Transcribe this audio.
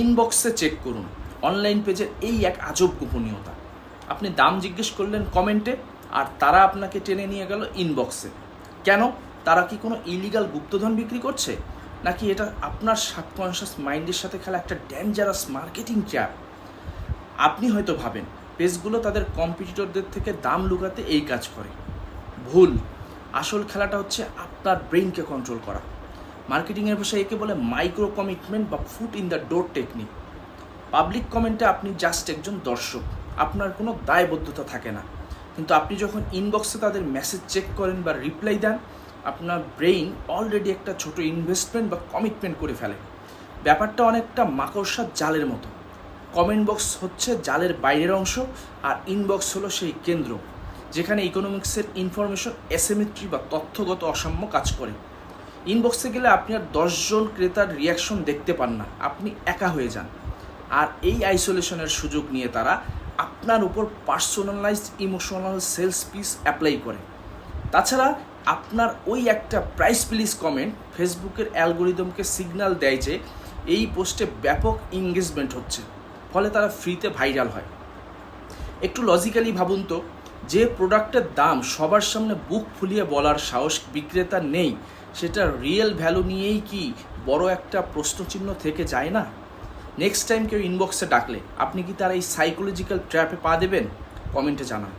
ইনবক্সে চেক করুন অনলাইন পেজের এই এক আজব গোপনীয়তা। আপনি দাম জিজ্ঞেস করলেন কমেন্টে, আর তারা আপনাকে টেনে নিয়ে গেল ইনবক্সে। কেন? তারা কি কোনো ইলিগাল গুপ্তধন বিক্রি করছে, নাকি এটা আপনার সাবকনশিয়াস মাইন্ডের সাথে খেলা একটা ডেঞ্জারাস মার্কেটিং ট্র্যাপ? আপনি হয়তো ভাবেন পেজগুলো তাদের কম্পিটিটরদের থেকে দাম লুকাতে এই কাজ করে। ভুল। আসল খেলাটা হচ্ছে আপনার ব্রেইনকে কন্ট্রোল করা। মার্কেটিংয়ের ভাষায় একে বলে মাইক্রো কমিটমেন্ট বা foot in the door technique. Public কমেন্টে আপনি জাস্ট একজন দর্শক, আপনার কোনো দায়বদ্ধতা থাকে না। কিন্তু আপনি যখন ইনবক্সে তাদের মেসেজ চেক করেন বা রিপ্লাই দেন, আপনার ব্রেইন অলরেডি একটা ছোট ইনভেস্টমেন্ট বা কমিটমেন্ট করে ফেলে। ব্যাপারটা অনেকটা মাকড়সার জালের মতো। কমেন্ট বক্স হচ্ছে জালের বাইরের অংশ, আর ইনবক্স হলো সেই কেন্দ্র যেখানে ইকোনমিক্সের ইনফরমেশন অ্যাসিমেট্রি বা তথ্যগত অসাম্য কাজ করে। ইনবক্সে গেলে আপনি আর 10 জন ক্রেতার রিয়াকশন দেখতে পান না, আপনি একা হয়ে যান। আর এই আইসোলেশনের সুযোগ নিয়ে তারা আপনার উপর personalised emotional sales piece apply করে। তাছাড়া আপনার ওই একটা প্রাইস প্লিজ কমেন্ট ফেসবুকের অ্যালগোরিদমকে সিগন্যাল দেয় যে এই পোস্টে ব্যাপক এঙ্গেজমেন্ট হচ্ছে, ফলে তারা ফ্রিতে ভাইরাল হয়। একটু লজিক্যালি ভাবুন তো, যে প্রোডাক্টের দাম সবার সামনে বুক ফুলিয়ে বলার সাহস বিক্রেতার নেই, সেটা রিয়েল ভ্যালু নিয়েই কি বড় একটা প্রশ্নচিহ্ন থেকে যায় না? নেক্সট টাইম কেউ ইনবক্সে ডাকলে আপনি কি তার এই সাইকোলজিক্যাল ট্র্যাপে পা দেবেন? কমেন্টে জানান।